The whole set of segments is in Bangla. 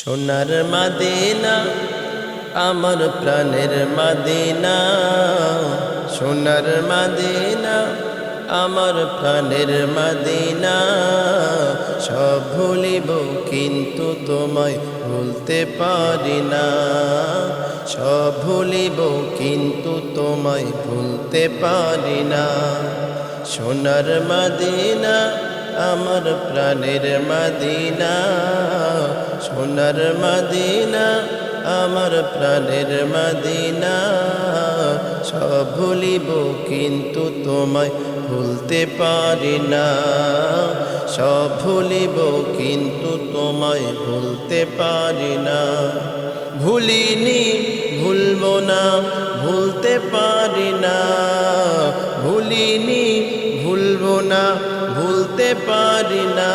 সোনার মদিনা আমার প্রাণের মদিনা, সোনার মদিনা আমার প্রাণের মদিনা। সব ভুলিব কিন্তু তোমায় ভুলতে পারি না, সব ভুলিব কিন্তু তোমায় ভুলতে পারি না। সোনার মদিনা আমার প্রাণের মদিনা, সোনার মদিনা আমার প্রাণের মদিনা। সব ভুলিব কিন্তু তোমায় ভুলতে পারি না, সব ভুলিব কিন্তু তোমায় ভুলতে পারি না। ভুলিনি ভুলবো না, ভুলতে পারি না, ভুলিনি ভুলবো না, ভুলতে পারি না।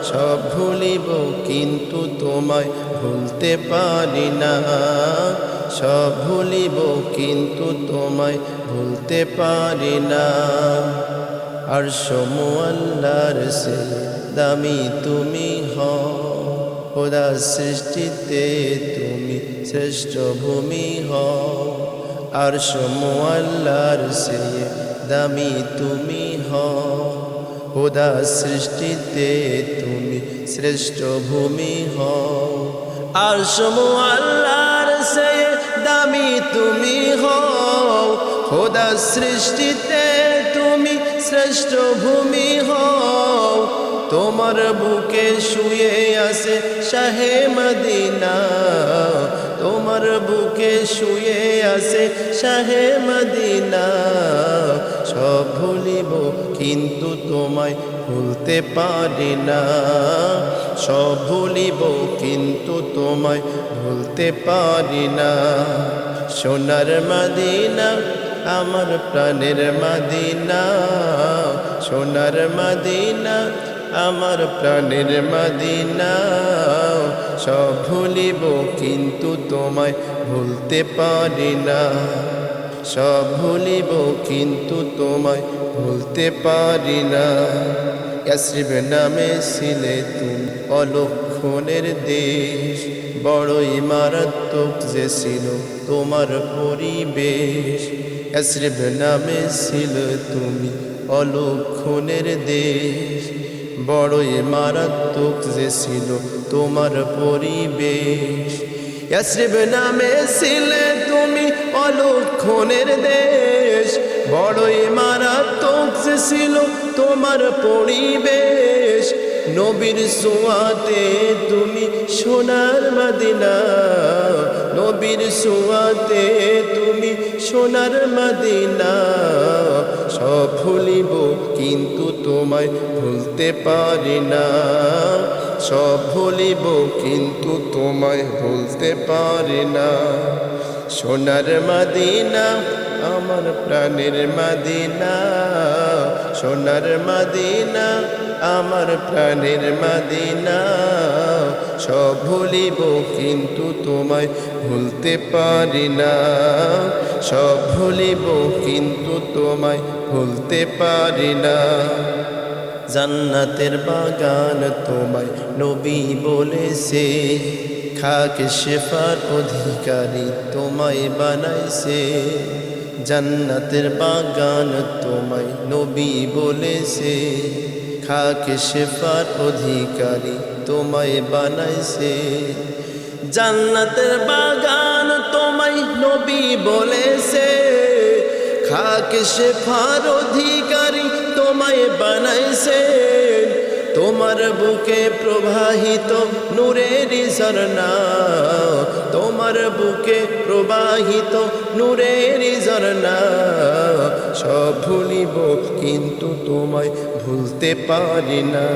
সব ভুলিব কিন্তু তোমায় ভুলতে পারি না, সব ভুলিব কিন্তু তোমায় ভুলতে পারি না। আরশ মুআল্লার সে দামি তুমি হও, খোদা সৃষ্টিতে তুমি শ্রেষ্ঠ ভূমি হও। আরশ মুআল্লার সে দামি তুমি হও, খোদা সৃষ্টিতে তুমি শ্রেষ্ঠ ভূমি হও। আরশ মুআল্লার সে দামি তুমি হও, খোদা সৃষ্টিতে তুমি শ্রেষ্ঠ ভূমি হও। তোমার বুকে শুয়ে আছে শাহে মদিনা, তোমার বুকে শুয়ে আছে শাহে মদিনা। সব ভুলিব কিন্তু তোমায় ভুলতে পারি না, সব ভুলিব কিন্তু তোমায় ভুলতে পারি না। সোনার মদিনা আমার প্রাণের মদিনা, সোনার মদিনা আমার প্রাণের মদিনা। সব ভুলিব কিন্তু তোমায় ভুলতে পারি না, সব ভুলিব কিন্তু তোমায় ভুলতে পারি না। ইয়াসরিব নামে ছিলে তুমি অলক্ষণের দেশ, বড়ই মারাত্মক যে ছিল তোমার পরিবেশ। ইয়াসরিব নামে ছিল তুমি অলক্ষণের দেশ, বড়ই মারাত্মক যে ছিল তোমার পরিবেশ। ইয়াসরিব নামে ছিলে তুমি অলক্ষণের দেশ, বড়ই মারাত্মক যে ছিল তোমার পরিবেশ। নবীর ছোঁয়াতে তুমি সোনার মদিনা, নবীর ছোঁয়াতে তুমি সোনার মদিনা। সব ভুলিব কিন্তু তোমায় ভুলতে পারি না, সব ভুলিব কিন্তু তোমায় ভুলতে পারি না। সোনার মদিনা আমার প্রাণের মদিনা, সোনার মদিনা আমার প্রাণের মদিনা। সব ভুলিব কিন্তু তোমায় ভুলতে পারি না, সব ভুলিব কিন্তু তোমায় ভুলতে পারি না। জান্নাতের বাগান তোমায় নবী বলেছে, খাকে শেফার অধিকারী তোমায় বানাইছে। জান্নাতের বাগান তোমায় নবী বলেছে, খাকে শেফার অধিকারী তোমায় বানাইছে। জান্নাতের বাগান তোমায় নবী বলেছে, খাকে শেফার অধিকারী তোমায় বানাইছে। তোমার বুকে প্রবাহিত নূরের ঝরনা, তোমার বুকে প্রবাহিত নূরের ঝরনা। সব ভুলিব কিন্তু তোমায় ভুলতে পারি না,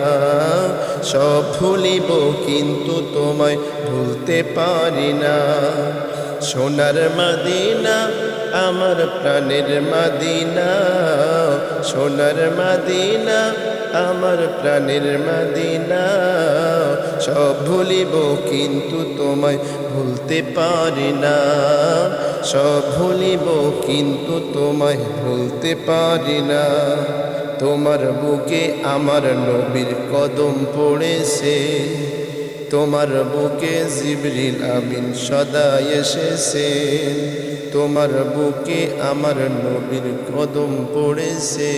সব ভুলিব কিন্তু তোমায় ভুলতে পারি না। সোনার মদিনা আমার প্রাণের মদিনা, সোনার মদিনা আমার প্রাণের মদিনা। সব ভুলিব কিন্তু তোমায় ভুলতে পারি না, সব ভুলিব কিন্তু তোমায় ভুলতে পারি না। তোমার বুকে আমার নবীর কদম পড়েছে, তোমার বুকে জিবরিল আমিন সদা এসেছেন, তোমার বুকে আমার নবীর কদম পড়েছে।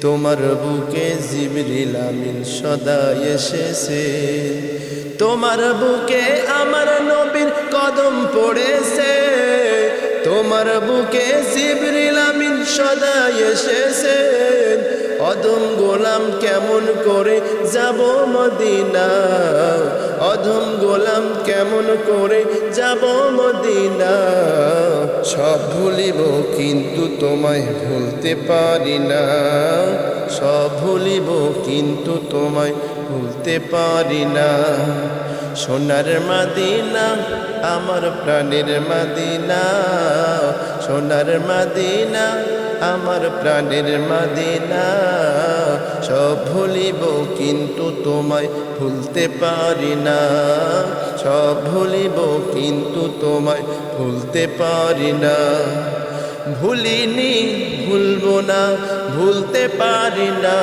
তোমার বুকে জিবরিল আমিন সদা এসেছে, তোমার বুকে আমার নবীর কদম পড়েছে। তোমার বুকে জিবরিল আমিন সদা এসেছে। অধম গোলাম কেমন করে যাব মদিনা, অধম গোলাম কেমন করে যাব মদিনা। সব ভুলিব কিন্তু তোমায় ভুলতে পারি না, সব ভুলিব কিন্তু তোমায় ভুলতে পারি না। সোনার মদিনা আমার প্রাণের মদিনা, সোনার মদিনা আমার প্রাণের মদিনা। সব ভুলিব কিন্তু তোমায় ভুলতে পারি না, সব ভুলিব কিন্তু তোমায় ভুলতে পারি না। ভুলিনি ভুলবো না ভুলতে পারি না,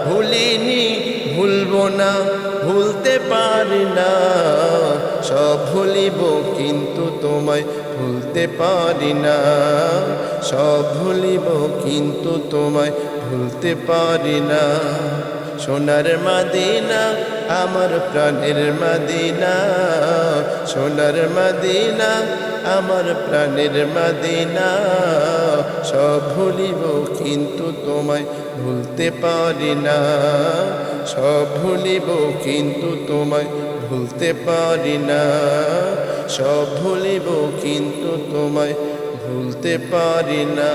ভুলিনি ভুলবো না ভুলতে পারি না। সব ভুলিব কিন্তু তোমায় ভুলতে পারি না, সব ভুলিব কিন্তু তোমায় ভুলতে পারি না। সোনার মদিনা আমার প্রাণের মদিনা, সোনার মদিনা আমার প্রাণের মদিনা। সব ভুলিব কিন্তু তোমায় ভুলতে পারি না, সব ভুলিব কিন্তু তোমায় ভুলতে পারি না, সব ভুলিব কিন্তু তোমায় ভুলতে পারি না।